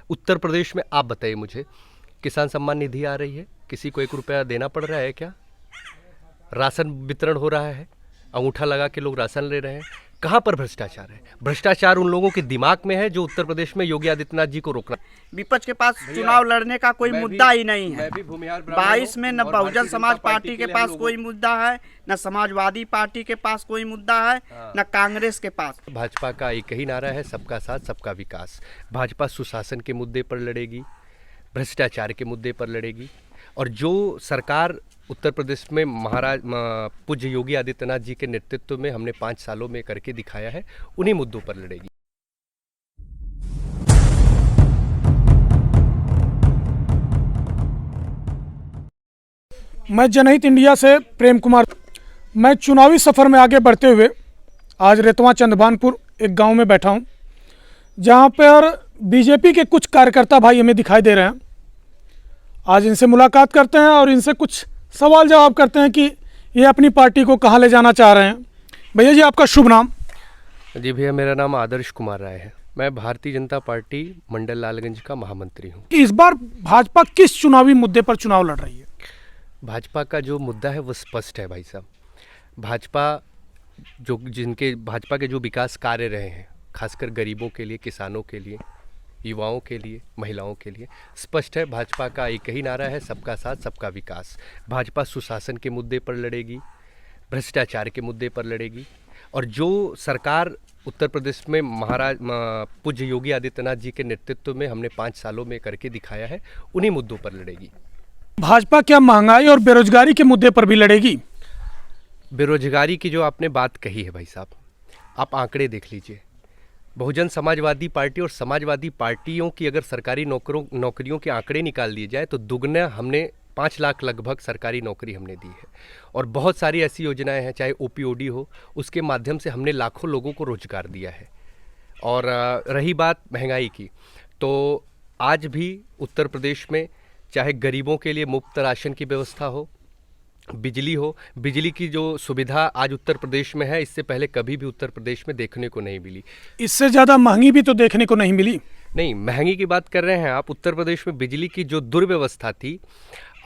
उत्तर प्रदेश में आप बताइए मुझे, किसान सम्मान निधि आ रही है, किसी को 1 रुपया देना पड़ रहा है क्या? राशन वितरण हो रहा है, अंगूठा लगा के लोग राशन ले रहे हैं। कहाँ पर भ्रष्टाचार है? भ्रष्टाचार उन लोगों के दिमाग में है जो उत्तर प्रदेश में योगी आदित्यनाथ जी को रोकना। विपक्ष के पास चुनाव लड़ने का कोई मुद्दा ही नहीं है। 22 में न बहुजन समाज पार्टी के पास कोई मुद्दा है, न समाजवादी पार्टी के पास कोई मुद्दा है, न कांग्रेस के पास। भाजपा का एक ही नारा है, सबका साथ सबका विकास। भाजपा सुशासन के मुद्दे पर लड़ेगी, भ्रष्टाचार के मुद्दे पर लड़ेगी, और जो सरकार उत्तर प्रदेश में महाराज पूज्य योगी आदित्यनाथ जी के नेतृत्व में हमने 5 सालों में करके दिखाया है, उन्हीं मुद्दों पर लड़ेगी। मैं जनहित इंडिया से प्रेम कुमार। मैं चुनावी सफ़र में आगे बढ़ते हुए आज रेतवा चंदभानपुर एक गांव में बैठा हूं, जहां पर बीजेपी के कुछ कार्यकर्ता भाई हमें दिखाई दे रहे हैं। आज इनसे मुलाकात करते हैं और इनसे कुछ सवाल जवाब करते हैं कि ये अपनी पार्टी को कहां ले जाना चाह रहे हैं। भैया जी, आपका शुभ नाम? जी भैया, मेरा नाम आदर्श कुमार राय है। मैं भारतीय जनता पार्टी मंडल लालगंज का महामंत्री हूँ। इस बार भाजपा किस चुनावी मुद्दे पर चुनाव लड़ रही है? भाजपा का जो मुद्दा है वो स्पष्ट है भाई साहब। भाजपा के जो विकास कार्य रहे हैं, खासकर गरीबों के लिए, किसानों के लिए, युवाओं के लिए, महिलाओं के लिए, स्पष्ट है। भाजपा का एक ही नारा है, सबका साथ सबका विकास। भाजपा सुशासन के मुद्दे पर लड़ेगी, भ्रष्टाचार के मुद्दे पर लड़ेगी, और जो सरकार उत्तर प्रदेश में महाराज पूज्य योगी आदित्यनाथ जी के नेतृत्व में हमने 5 सालों में करके दिखाया है, उन्हीं मुद्दों पर लड़ेगी। भाजपा क्या महंगाई और बेरोजगारी के मुद्दे पर भी लड़ेगी? बेरोजगारी की जो आपने बात कही है भाई साहब, आप आंकड़े देख लीजिए। बहुजन समाजवादी पार्टी और समाजवादी पार्टियों की अगर सरकारी नौकरियों के आंकड़े निकाल दिए जाए तो दुगना हमने 5 लाख लगभग सरकारी नौकरी हमने दी है। और बहुत सारी ऐसी योजनाएं हैं, चाहे ओपीओडी हो, उसके माध्यम से हमने लाखों लोगों को रोजगार दिया है। और रही बात महंगाई की, तो आज भी उत्तर प्रदेश में चाहे गरीबों के लिए मुफ्त राशन की व्यवस्था हो, बिजली हो, बिजली की जो सुविधा आज उत्तर प्रदेश में है, इससे पहले कभी भी उत्तर प्रदेश में देखने को नहीं मिली। इससे ज़्यादा महंगी भी तो देखने को नहीं मिली। नहीं, महंगी की बात कर रहे हैं आप। उत्तर प्रदेश में बिजली की जो दुर्व्यवस्था थी,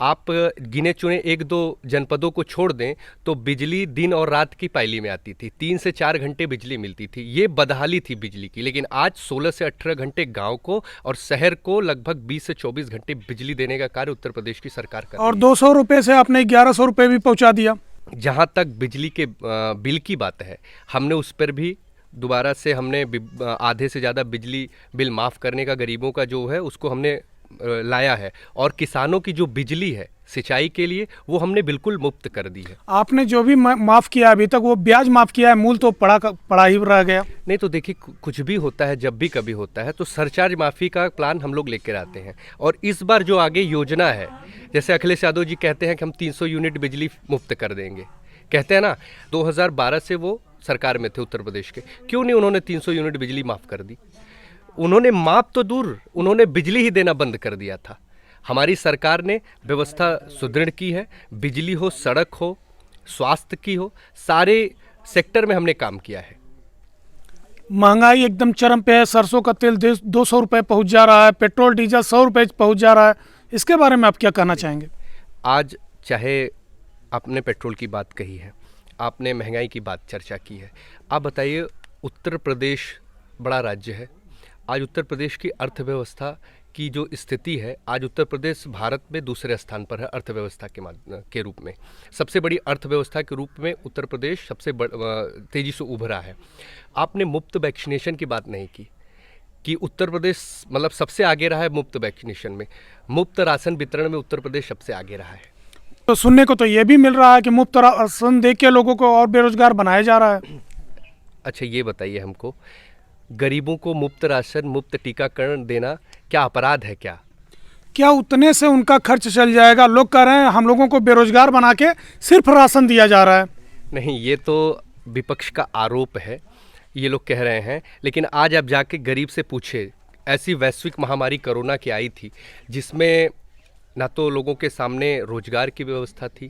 आप गिने चुने 1-2 जनपदों को छोड़ दें तो बिजली दिन और रात की पाली में आती थी, 3 से 4 घंटे बिजली मिलती थी। ये बदहाली थी बिजली की। लेकिन आज 16 से 18 घंटे गांव को और शहर को लगभग 20 से 24 घंटे बिजली देने का कार्य उत्तर प्रदेश की सरकार कर रही है। और 200 रुपये से आपने 1100 रुपये भी पहुंचा दिया। जहां तक बिजली के बिल की बात है, हमने उस पर भी दोबारा से हमने आधे से ज़्यादा बिजली बिल माफ़ करने का गरीबों का जो है उसको हमने लाया है। और किसानों की जो बिजली है सिंचाई के लिए, वो हमने बिल्कुल मुफ्त कर दी है। आपने जो भी माफ़ किया अभी तक, वो ब्याज माफ़ किया है, मूल तो पड़ा ही रह गया। नहीं तो देखिए, कुछ भी होता है, जब भी कभी होता है तो सरचार्ज माफ़ी का प्लान हम लोग लेकर आते हैं। और इस बार जो आगे योजना है, जैसे अखिलेश यादव जी कहते हैं कि हम 300 यूनिट बिजली मुफ्त कर देंगे, कहते हैं ना, 2012 से वो सरकार में थे उत्तर प्रदेश के, क्यों नहीं उन्होंने 300 यूनिट बिजली माफ़ कर दी? उन्होंने माप तो दूर, उन्होंने बिजली ही देना बंद कर दिया था। हमारी सरकार ने व्यवस्था सुदृढ़ की है। बिजली हो, सड़क हो, स्वास्थ्य की हो, सारे सेक्टर में हमने काम किया है। महंगाई एकदम चरम पे है। सरसों का तेल 200 रुपये पहुँच जा रहा है, पेट्रोल डीजल 100 रुपये पहुँच जा रहा है। इसके बारे में आप क्या कहना चाहेंगे? आज चाहे आपने पेट्रोल की बात कही है, आपने महंगाई की बात चर्चा की है, आप बताइए, उत्तर प्रदेश बड़ा राज्य है। आज उत्तर प्रदेश की अर्थव्यवस्था की जो स्थिति है, आज उत्तर प्रदेश भारत में दूसरे स्थान पर है अर्थव्यवस्था के रूप में। सबसे बड़ी अर्थव्यवस्था के रूप में उत्तर प्रदेश सबसे तेज़ी से उभरा है। आपने मुफ्त वैक्सीनेशन की बात नहीं की कि उत्तर प्रदेश मतलब सबसे आगे रहा है मुफ्त वैक्सीनेशन में। मुफ्त राशन वितरण में उत्तर प्रदेश सबसे आगे रहा है। तो सुनने को तो ये भी मिल रहा है कि मुफ्त राशन दे के लोगों को और बेरोजगार बनाया जा रहा है। अच्छा, ये बताइए हमको, गरीबों को मुफ्त राशन, मुफ्त टीकाकरण देना क्या अपराध है? क्या उतने से उनका खर्च चल जाएगा? लोग कह रहे हैं हम लोगों को बेरोजगार बना के सिर्फ राशन दिया जा रहा है। नहीं, ये तो विपक्ष का आरोप है, ये लोग कह रहे हैं। लेकिन आज आप जाके गरीब से पूछे, ऐसी वैश्विक महामारी कोरोना की आई थी जिसमें ना तो लोगों के सामने रोजगार की व्यवस्था थी,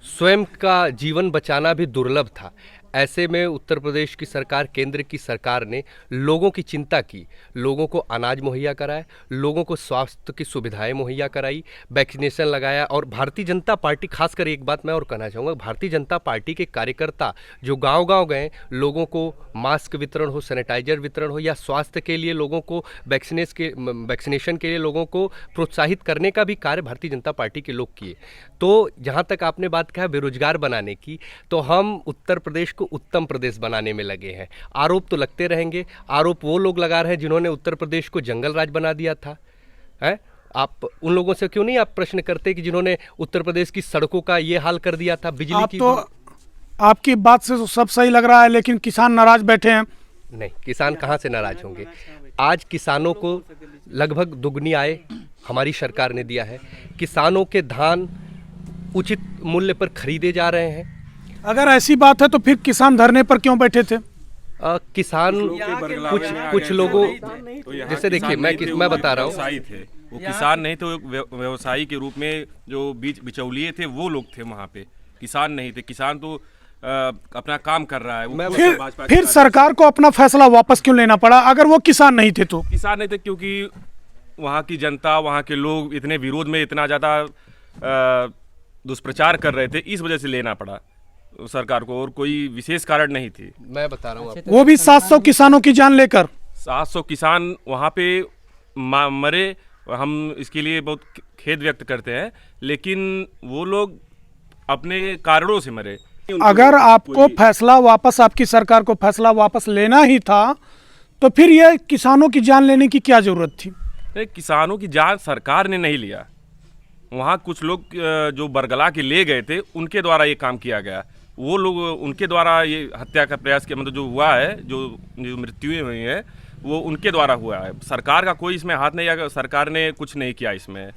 स्वयं का जीवन बचाना भी दुर्लभ था। ऐसे में उत्तर प्रदेश की सरकार, केंद्र की सरकार ने लोगों की चिंता की, लोगों को अनाज मुहैया कराया, लोगों को स्वास्थ्य की सुविधाएं मुहैया कराई, वैक्सीनेशन लगाया। और भारतीय जनता पार्टी, खासकर एक बात मैं और कहना चाहूँगा, भारतीय जनता पार्टी के कार्यकर्ता जो गांव-गांव गए, लोगों को मास्क वितरण हो, सैनिटाइजर वितरण हो, या स्वास्थ्य के लिए लोगों को वैक्सीनेशन के लिए लोगों को प्रोत्साहित करने का भी कार्य भारतीय जनता पार्टी के लोग किए। तो जहाँ तक आपने बात कहा बेरोजगार बनाने की, तो हम उत्तर प्रदेश को उत्तम प्रदेश बनाने में लगे हैं। आरोप तो लगते रहेंगे, आरोप वो लोग लगा रहे हैं जिन्होंने उत्तर प्रदेश को जंगल राज बना दिया था, है? आप उन लोगों से क्यों नहीं आप प्रश्न करते कि जिन्होंने उत्तर प्रदेश की सड़कों का ये हाल कर दिया था, बिजली आप की। तो आपकी बात से तो सब सही लग रहा है, लेकिन किसान नाराज बैठे हैं। नहीं, किसान कहाँ से नाराज होंगे? आज किसानों को लगभग दुगनी आय हमारी सरकार ने दिया है। किसानों के धान उचित मूल्य पर खरीदे जा रहे हैं। अगर ऐसी बात है तो फिर किसान धरने पर क्यों बैठे थे? किसान कुछ लोगों, जैसे देखिए मैं बता रहा हूँ, थे वो किसान नहीं तो व्यवसायी के रूप में जो बीच बिचौलिए थे वो लोग थे वहाँ पे, किसान नहीं थे। किसान तो अपना काम कर रहा है। फिर सरकार को अपना फैसला वापस क्यों लेना पड़ा अगर वो किसान नहीं थे तो? किसान नहीं थे क्योंकि वहाँ की जनता, वहाँ के लोग इतने विरोध में, इतना ज़्यादा दुष्प्रचार कर रहे थे, इस वजह से लेना पड़ा सरकार को, और कोई विशेष कारण नहीं थी। मैं बता रहा हूँ आपको, वो भी 700 किसानों की जान लेकर। 700 किसान वहाँ पे मरे, हम इसके लिए बहुत खेद व्यक्त करते हैं, लेकिन वो लोग अपने कारणों से मरे। अगर आपको फैसला वापस, आपकी सरकार को फैसला वापस लेना ही था तो फिर ये किसानों की जान लेने की क्या जरूरत थी? किसानों की जान सरकार ने नहीं लिया, वहाँ कुछ लोग जो बरगला के ले गए थे उनके द्वारा ये काम किया गया। वो लोग, उनके द्वारा ये हत्या का प्रयास किया, मतलब जो हुआ है, जो मृत्युएं हुई हैं, वो उनके द्वारा हुआ है। सरकार का कोई इसमें हाथ नहीं आया, सरकार ने कुछ नहीं किया इसमें।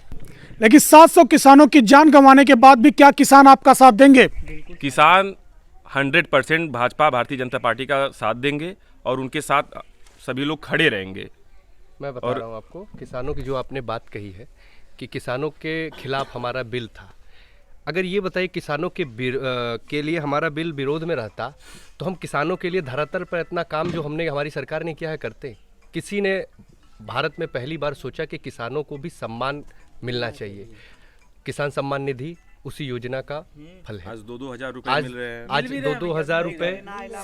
लेकिन 700 किसानों की जान गंवाने के बाद भी क्या किसान आपका साथ देंगे? किसान 100% भाजपा, भारतीय जनता पार्टी का साथ देंगे और उनके साथ सभी लोग खड़े रहेंगे। मैं बता रहा हूँ आपको, किसानों की जो आपने बात कही है कि किसानों के खिलाफ हमारा बिल था, अगर ये बताइए किसानों के लिए हमारा बिल विरोध में रहता तो हम किसानों के लिए धरातल पर इतना काम जो हमारी सरकार ने किया है करते? किसी ने भारत में पहली बार सोचा कि किसानों को भी सम्मान मिलना चाहिए? किसान सम्मान निधि उसी योजना का फल है। आज 2-2 हजार रुपए मिल रहे हैं। आज 2-2 हजार रुपए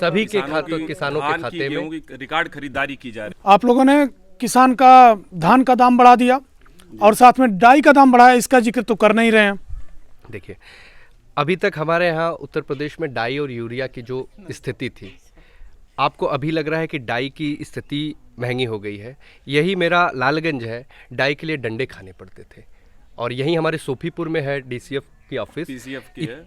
सभी के खाते, किसानों के खाते में रिकॉर्ड खरीदारी की जा रही है। आप लोगों ने किसान का धान का दाम बढ़ा दिया और साथ में डाई का दाम बढ़ाया, इसका जिक्र तो कर नहीं रहे हैं। देखिए, अभी तक हमारे यहाँ उत्तर प्रदेश में डाई और यूरिया की जो स्थिति थी, आपको अभी लग रहा है कि डाई की स्थिति महंगी हो गई है। यही मेरा लालगंज है, डाई के लिए डंडे खाने पड़ते थे, और यही हमारे सोफीपुर में है डीसीएफ की ऑफिस,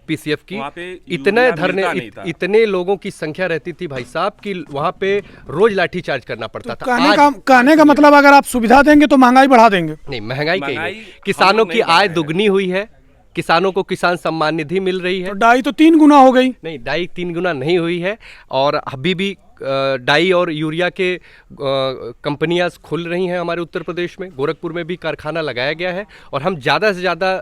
पीसीएफ की। इतने धरने, इतने लोगों की संख्या रहती थी भाई साहब कि वहाँ पे रोज लाठी चार्ज करना पड़ता था। कहने का मतलब अगर आप सुविधा देंगे तो महंगाई बढ़ा देंगे? नहीं, महंगाई कहीं, किसानों की आय दुगनी हुई है, किसानों को किसान सम्मान निधि मिल रही है। तो डाई तो 3 गुना हो गई। नहीं, डाई 3 गुना नहीं हुई है, और अभी भी डाई और यूरिया के कंपनियां खुल रही हैं हमारे उत्तर प्रदेश में। गोरखपुर में भी कारखाना लगाया गया है, और हम ज़्यादा से ज़्यादा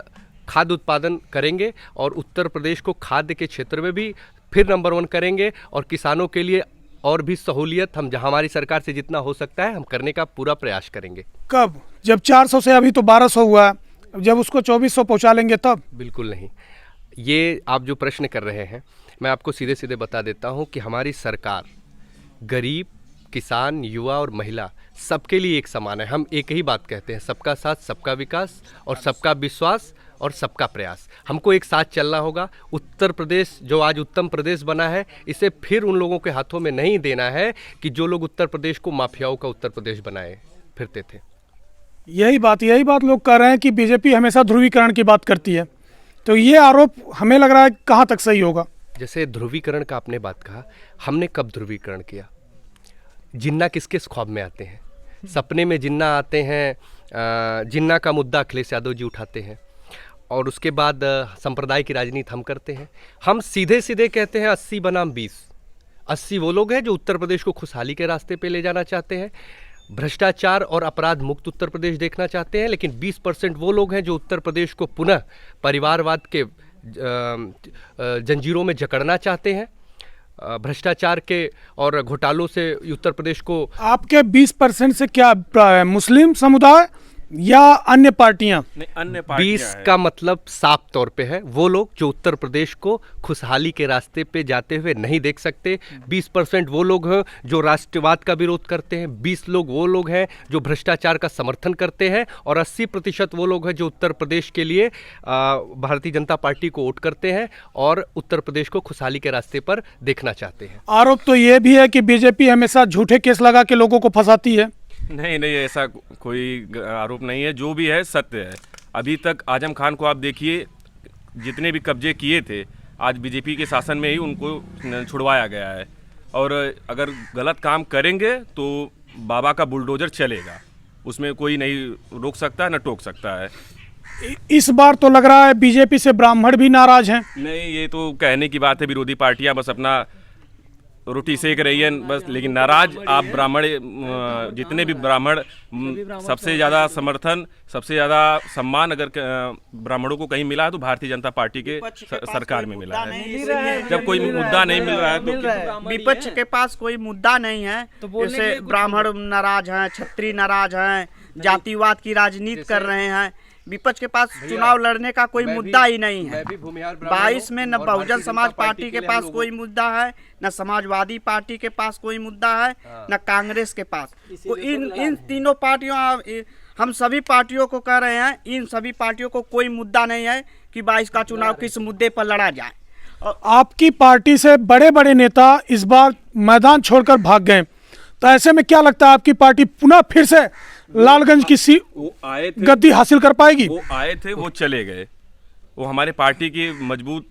खाद्य उत्पादन करेंगे और उत्तर प्रदेश को खाद्य के क्षेत्र में भी फिर नंबर 1 करेंगे, और किसानों के लिए और भी सहूलियत हम जहाँ हमारी सरकार से जितना हो सकता है हम करने का पूरा प्रयास करेंगे। कब? जब 400 से अभी तो 1200 हुआ है, जब उसको 2400 पहुँचा लेंगे तब? बिल्कुल नहीं। ये आप जो प्रश्न कर रहे हैं, मैं आपको सीधे सीधे बता देता हूँ कि हमारी सरकार गरीब, किसान, युवा और महिला सबके लिए एक समान है। हम एक ही बात कहते हैं, सबका साथ, सबका विकास, और सबका विश्वास, और सबका प्रयास। हमको एक साथ चलना होगा। उत्तर प्रदेश जो आज उत्तम प्रदेश बना है, इसे फिर उन लोगों के हाथों में नहीं देना है कि जो लोग उत्तर प्रदेश को माफियाओं का उत्तर प्रदेश बनाए फिरते थे। यही बात लोग कह रहे हैं कि बीजेपी हमेशा ध्रुवीकरण की बात करती है, तो ये आरोप हमें लग रहा है कहाँ तक सही होगा? जैसे ध्रुवीकरण का आपने बात कहा, हमने कब ध्रुवीकरण किया? जिन्ना किसके ख्वाब में आते हैं? सपने में जिन्ना आते हैं, जिन्ना का मुद्दा अखिलेश यादव जी उठाते हैं, और उसके बाद संप्रदाय की राजनीति हम करते हैं। हम सीधे सीधे कहते हैं 80 बनाम 20। 80 वो लोग हैं जो उत्तर प्रदेश को खुशहाली के रास्ते पे ले जाना चाहते हैं, भ्रष्टाचार और अपराध मुक्त उत्तर प्रदेश देखना चाहते हैं, लेकिन 20% वो लोग हैं जो उत्तर प्रदेश को पुनः परिवारवाद के जंजीरों में जकड़ना चाहते हैं। भ्रष्टाचार के और घोटालों से उत्तर प्रदेश को। आपके 20% से क्या अभिप्राय है, मुस्लिम समुदाय या अन्य पार्टियां? नहीं, अन्य पार्टियां 20 हैं। का मतलब साफ तौर पे है वो लोग जो उत्तर प्रदेश को खुशहाली के रास्ते पे जाते हुए नहीं देख सकते। 20% वो लोग हैं जो राष्ट्रवाद का विरोध करते हैं। 20 लोग वो लोग हैं जो भ्रष्टाचार का समर्थन करते हैं और 80% वो लोग हैं जो उत्तर प्रदेश के लिए भारतीय जनता पार्टी को वोट करते हैं और उत्तर प्रदेश को खुशहाली के रास्ते पर देखना चाहते हैं। आरोप तो ये भी है कि बीजेपी हमेशा झूठे केस लगा के लोगों को फंसाती है। नहीं नहीं, ऐसा कोई आरोप नहीं है। जो भी है सत्य है। अभी तक आजम खान को आप देखिए, जितने भी कब्जे किए थे आज बीजेपी के शासन में ही उनको छुड़वाया गया है। और अगर गलत काम करेंगे तो बाबा का बुलडोजर चलेगा, उसमें कोई नहीं रोक सकता न टोक सकता है। इस बार तो लग रहा है बीजेपी से ब्राह्मण भी नाराज हैं। नहीं, ये तो कहने की बात है। विरोधी पार्टियां बस अपना रोटी सेक रही है बस, लेकिन नाराज आप ब्राह्मण, जितने भी ब्राह्मण, सबसे ज़्यादा समर्थन, सबसे ज़्यादा सम्मान अगर ब्राह्मणों को कहीं मिला है तो भारतीय जनता पार्टी के सरकार में मिला है। जब कोई मुद्दा नहीं मिल रहा है तो विपक्ष के पास कोई मुद्दा नहीं है, जैसे ब्राह्मण नाराज हैं, क्षत्रिय नाराज हैं, जातिवाद की राजनीति कर रहे हैं। विपक्ष के पास चुनाव लड़ने का कोई मुद्दा ही नहीं है। 22 में न बहुजन समाज पार्टी के पास कोई मुद्दा है, न समाजवादी पार्टी के पास कोई मुद्दा है, न कांग्रेस के पास। इन तीनों पार्टियों, हम सभी पार्टियों को कह रहे हैं, इन सभी पार्टियों को कोई मुद्दा नहीं है कि 22 का चुनाव किस मुद्दे पर लड़ा जाए। आपकी पार्टी से बड़े बड़े नेता इस बार मैदान छोड़कर भाग गए, तो ऐसे में क्या लगता है आपकी पार्टी पुनः फिर से लालगंज की वो आए थे, गद्दी हासिल कर पाएगी? वो आए थे, वो चले गए। वो हमारे पार्टी के मजबूत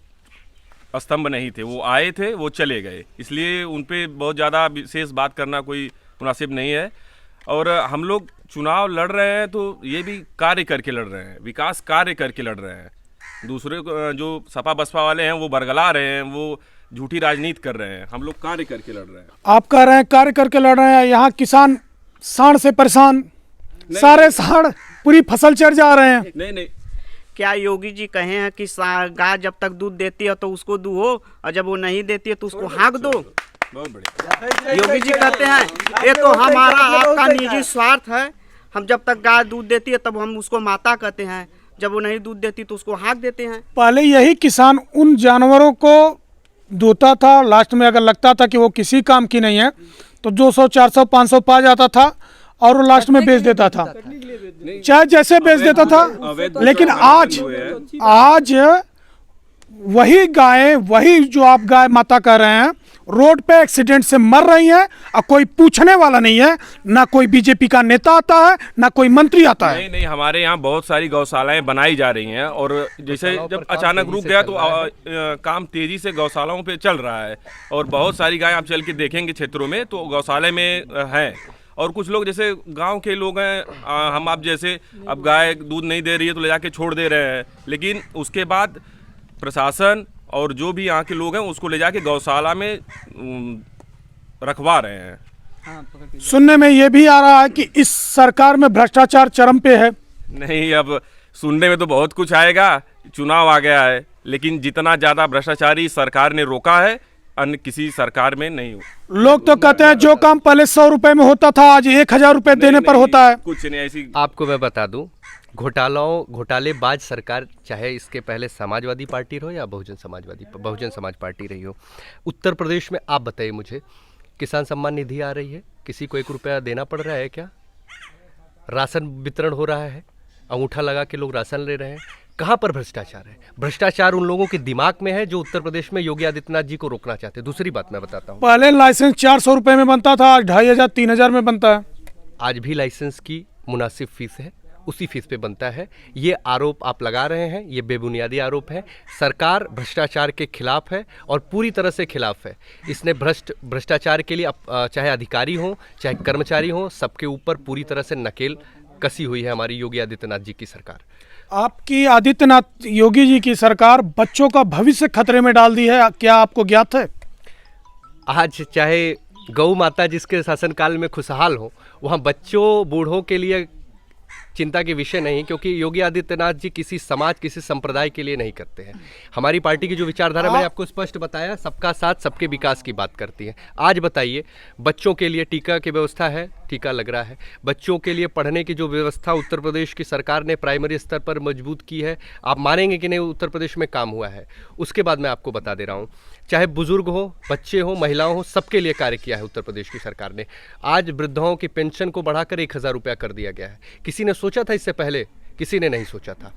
स्तंभ नहीं थे। वो आए थे, वो चले गए, इसलिए उन पे बहुत ज़्यादा विशेष बात करना कोई मुनासिब नहीं है। और हम लोग चुनाव लड़ रहे हैं तो ये भी कार्य करके लड़ रहे हैं, विकास कार्य करके लड़ रहे हैं। दूसरे जो सपा बसपा वाले हैं वो बरगला रहे हैं, वो झूठी राजनीति कर रहे हैं। हम लोग कार्य करके लड़ रहे हैं। आप कह रहे हैं कार्य करके लड़ रहे हैं, यहाँ किसान साढ़ से परेशान, सारे साढ़ पूरी फसल चढ़ जा रहे हैं। नहीं नहीं, क्या योगी जी कहे हैं कि गाय जब तक दूध देती है तो उसको दूहो, और जब वो नहीं देती है तो उसको हाँक दो? बहुत बढ़िया। योगी जी कहते हैं ये तो हमारा आपका निजी स्वार्थ है। हम जब तक गाय दूध देती है तब हम उसको माता कहते हैं, जब वो नहीं दूध देती तो उसको हाँक देते हैं। पहले यही किसान उन जानवरों को धोता था, लास्ट में अगर लगता था कि वो किसी काम की नहीं है तो 200, 400, 500 पा जाता था और वो लास्ट में बेच देता था, चाहे जैसे बेच देता था। लेकिन आज वही गाय, वही जो आप गाय माता कह रहे हैं, रोड पे एक्सीडेंट से मर रही हैं और कोई पूछने वाला नहीं है। ना कोई बीजेपी का नेता आता है, ना कोई मंत्री आता है। नहीं नहीं, हमारे यहाँ बहुत सारी गौशालाएं बनाई जा रही हैं और जैसे जब अचानक रुक गया तो काम तेजी से गौशालाओं पे चल रहा है। और बहुत सारी गाय आप चल के देखेंगे क्षेत्रों में तो गौशाले में हैं। और कुछ लोग जैसे गांव के लोग हैं, हम आप जैसे, अब गाय दूध नहीं दे रही है तो ले जाके छोड़ दे रहे हैं, लेकिन उसके बाद प्रशासन और जो भी यहाँ के लोग हैं उसको ले जाके गौशाला में रखवा रहे हैं। सुनने में ये भी आ रहा है कि इस सरकार में भ्रष्टाचार चरम पे है। नहीं, अब सुनने में तो बहुत कुछ आएगा, चुनाव आ गया है, लेकिन जितना ज़्यादा भ्रष्टाचारी सरकार ने रोका है अन्य किसी सरकार में नहीं हो। लोग तो कहते हैं जो काम पहले 100 रुपए में होता था आज 1000 रुपए देने पर होता है। कुछ नहीं ऐसी। आपको मैं बता दूं, घोटालेबाज सरकार, चाहे इसके पहले समाजवादी पार्टी रहो या बहुजन समाज पार्टी रही हो, उत्तर प्रदेश में आप बताइए मुझे, किसान सम्मान निधि आ रही है, किसी को 1 रुपया देना पड़ रहा है क्या? राशन वितरण हो रहा है, अंगूठा लगा के लोग राशन ले रहे हैं। कहाँ पर भ्रष्टाचार है? भ्रष्टाचार उन लोगों के दिमाग में है जो उत्तर प्रदेश में योगी आदित्यनाथ जी को रोकना चाहते हैं। दूसरी बात मैं बताता हूँ, पहले लाइसेंस 400 रुपए में बनता था, आज 2500, 3000 में बनता है। आज भी लाइसेंस की मुनासिब फीस है, उसी फीस पे बनता है। ये आरोप आप लगा रहे हैं, ये बेबुनियादी आरोप है। सरकार भ्रष्टाचार के खिलाफ है और पूरी तरह से खिलाफ है। इसने भ्रष्टाचार के लिए चाहे अधिकारी हों चाहे कर्मचारी हों, सबके ऊपर पूरी तरह से नकेल कसी हुई है हमारी योगी आदित्यनाथ जी की सरकार। आपकी आदित्यनाथ योगी जी की सरकार बच्चों का भविष्य खतरे में डाल दी है, क्या आपको ज्ञात है? आज चाहे गौ माता जिसके शासनकाल में खुशहाल हो, वहाँ बच्चों बूढ़ों के लिए चिंता के विषय नहीं, क्योंकि योगी आदित्यनाथ जी किसी समाज, किसी संप्रदाय के लिए नहीं करते हैं। हमारी पार्टी की जो विचारधारा मैंने आपको स्पष्ट बताया, सबका साथ सबके विकास की बात करती है। आज बताइए, बच्चों के लिए टीका की व्यवस्था है, टीका लग रहा है। बच्चों के लिए पढ़ने की जो व्यवस्था उत्तर प्रदेश की सरकार ने प्राइमरी स्तर पर मजबूत की है, आप मानेंगे कि नहीं, उत्तर प्रदेश में काम हुआ है। उसके बाद मैं आपको बता दे रहा हूँ, चाहे बुजुर्ग हो, बच्चे हो, महिलाओं हो, सबके लिए कार्य किया है उत्तर प्रदेश की सरकार ने। आज वृद्धाओं की पेंशन को बढ़ाकर 1000 रुपया कर दिया गया है। किसी ने सोचा था इससे पहले? किसी ने नहीं सोचा था।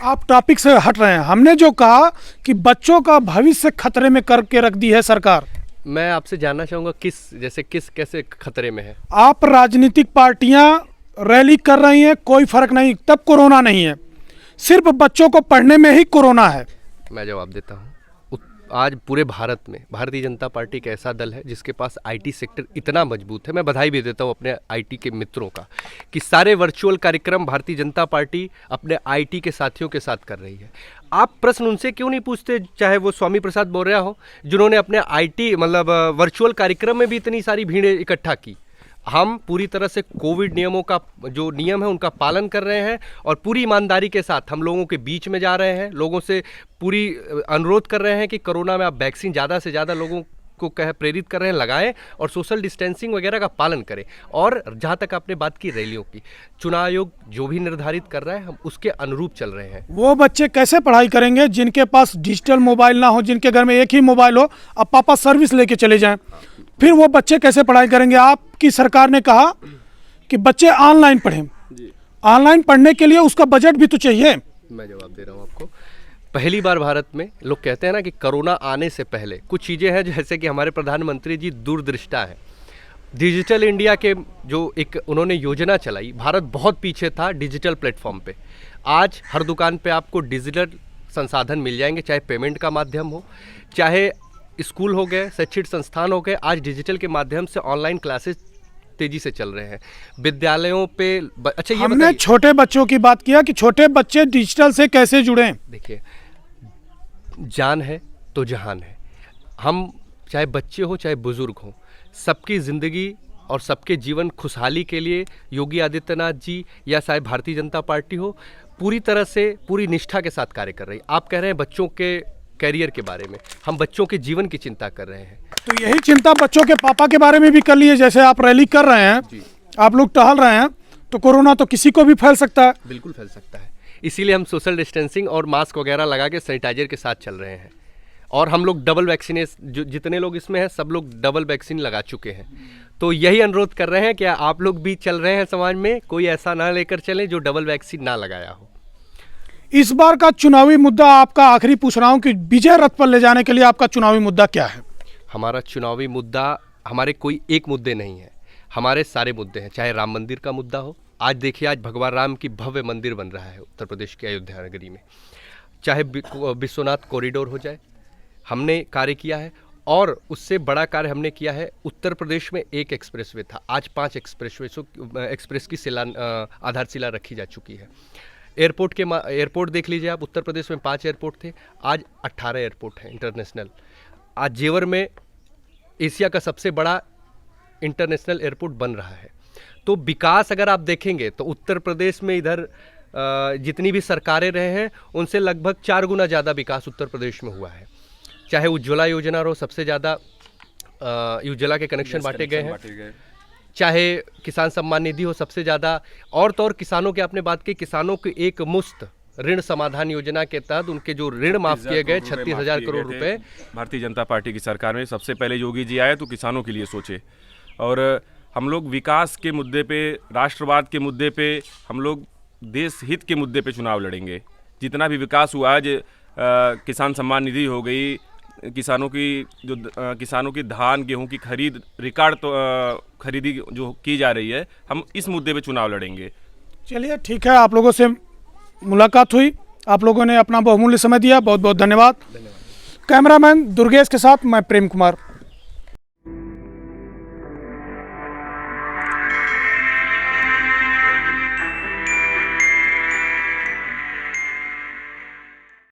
आप टॉपिक से हट रहे हैं। हमने जो कहा कि बच्चों का भविष्य खतरे में करके रख दी है सरकार। मैं आपसे जानना चाहूँगा किस कैसे खतरे में है? आप राजनीतिक पार्टियां रैली कर रही हैं, कोई फर्क नहीं, तब कोरोना नहीं है, सिर्फ बच्चों को पढ़ने में ही कोरोना है। मैं जवाब देता हूँ। आज पूरे भारत में भारतीय जनता पार्टी एक ऐसा दल है जिसके पास आईटी सेक्टर इतना मजबूत है। मैं बधाई भी देता हूँ अपने आईटी के मित्रों का कि सारे वर्चुअल कार्यक्रम भारतीय जनता पार्टी अपने आईटी के साथियों के साथ कर रही है। आप प्रश्न उनसे क्यों नहीं पूछते, चाहे वो स्वामी प्रसाद मौर्य हो, जिन्होंने अपने आईटी वर्चुअल कार्यक्रम में भी इतनी सारी भीड़ इकट्ठा की। हम पूरी तरह से कोविड नियमों का जो नियम है उनका पालन कर रहे हैं और पूरी ईमानदारी के साथ हम लोगों के बीच में जा रहे हैं, लोगों से पूरी अनुरोध कर रहे हैं कि कोरोना में आप वैक्सीन ज़्यादा से ज़्यादा लोगों को प्रेरित कर रहे हैं, लगाएं और सोशल डिस्टेंसिंग वगैरह का पालन करें। और जहाँ तक आपने बात की रैलियों की, चुनाव आयोग जो भी निर्धारित कर रहा है हम उसके अनुरूप चल रहे हैं। वो बच्चे कैसे पढ़ाई करेंगे जिनके पास डिजिटल मोबाइल ना हो, जिनके घर में एक ही मोबाइल हो, अब पापा सर्विस लेके चले जाएं, फिर वो बच्चे कैसे पढ़ाई करेंगे? आपकी सरकार ने कहा कि बच्चे ऑनलाइन पढ़ें। ऑनलाइन पढ़ने के लिए उसका बजट भी तो चाहिए। मैं जवाब दे रहा हूँ आपको। पहली बार भारत में लोग कहते हैं ना कि कोरोना आने से पहले कुछ चीज़ें हैं, जैसे कि हमारे प्रधानमंत्री जी दूरदृष्टा है। डिजिटल इंडिया के जो एक उन्होंने योजना चलाई, भारत बहुत पीछे था डिजिटल प्लेटफॉर्म पे। आज हर दुकान पे आपको डिजिटल संसाधन मिल जाएंगे, चाहे पेमेंट का माध्यम हो, चाहे स्कूल हो गए, शैक्षिक संस्थान हो गए। आज डिजिटल के माध्यम से ऑनलाइन क्लासेस तेजी से चल रहे हैं विद्यालयों पे। अच्छा, ये हमने छोटे बच्चों की बात किया कि छोटे बच्चे डिजिटल से कैसे जुड़ें। देखिए, जान है तो जहान है। हम चाहे बच्चे हो चाहे बुजुर्ग हो, सबकी ज़िंदगी और सबके जीवन खुशहाली के लिए योगी आदित्यनाथ जी या चाहे भारतीय जनता पार्टी हो, पूरी तरह से पूरी निष्ठा के साथ कार्य कर रही है। आप कह रहे हैं बच्चों के कैरियर के बारे में, हम बच्चों के जीवन की चिंता कर रहे हैं। तो यही चिंता बच्चों के पापा के बारे में भी कर लिए। जैसे आप रैली कर रहे हैं, आप लोग टहल रहे हैं, तो कोरोना तो किसी को भी फैल सकता है। बिल्कुल फैल सकता है, इसीलिए हम सोशल डिस्टेंसिंग और मास्क वगैरह लगा के सैनिटाइजर के साथ चल रहे हैं। और हम लोग डबल वैक्सीनेशन, जो जितने लोग इसमें हैं सब लोग डबल वैक्सीन लगा चुके हैं। तो यही अनुरोध कर रहे हैं कि आप लोग भी चल रहे हैं समाज में, कोई ऐसा ना लेकर चलें जो डबल वैक्सीन ना लगाया हो। इस बार का चुनावी मुद्दा आपका, आखिरी पूछ रहा हूं कि विजय रथ पर ले जाने के लिए आपका चुनावी मुद्दा क्या है? हमारा चुनावी मुद्दा, हमारे कोई एक मुद्दे नहीं है, हमारे सारे मुद्दे हैं। चाहे राम मंदिर का मुद्दा हो, आज देखिए आज भगवान राम की भव्य मंदिर बन रहा है उत्तर प्रदेश की अयोध्या नगरी में। चाहे विश्वनाथ कॉरिडोर हो जाए, हमने कार्य किया है। और उससे बड़ा कार्य हमने किया है, उत्तर प्रदेश में एक एक्सप्रेसवे था, आज 5 एक्सप्रेस की आधारशिला रखी जा चुकी है। एयरपोर्ट देख लीजिए आप, उत्तर प्रदेश में 5 एयरपोर्ट थे, आज 18 एयरपोर्ट हैं इंटरनेशनल। आज जेवर में एशिया का सबसे बड़ा इंटरनेशनल एयरपोर्ट बन रहा है। तो विकास अगर आप देखेंगे तो उत्तर प्रदेश में इधर जितनी भी सरकारें रहे हैं उनसे लगभग 4 गुना ज़्यादा विकास उत्तर प्रदेश में हुआ है। चाहे उज्ज्वला योजना हो, सबसे ज़्यादा उज्ज्वला के कनेक्शन बांटे गए हैं, चाहे किसान सम्मान निधि हो, सबसे ज़्यादा। और तो और किसानों की आपने बात की, किसानों की एक मुश्त ऋण समाधान योजना के तहत उनके जो ऋण माफ किए गए 36,000 करोड़ रुपए। भारतीय जनता पार्टी की सरकार में सबसे पहले योगी जी आए तो किसानों के लिए सोचे। और हम लोग विकास के मुद्दे पे, राष्ट्रवाद के मुद्दे पे, हम लोग देश हित के मुद्दे पे चुनाव लड़ेंगे। जितना भी विकास हुआ है, किसान सम्मान निधि हो गई, किसानों की धान गेहूं की खरीद रिकॉर्ड खरीदी जो की जा रही है, हम इस मुद्दे पे चुनाव लड़ेंगे। चलिए ठीक है, आप लोगों से मुलाकात हुई, आप लोगों ने अपना बहुमूल्य समय दिया, बहुत बहुत धन्यवाद। कैमरामैन दुर्गेश के साथ मैं प्रेम कुमार।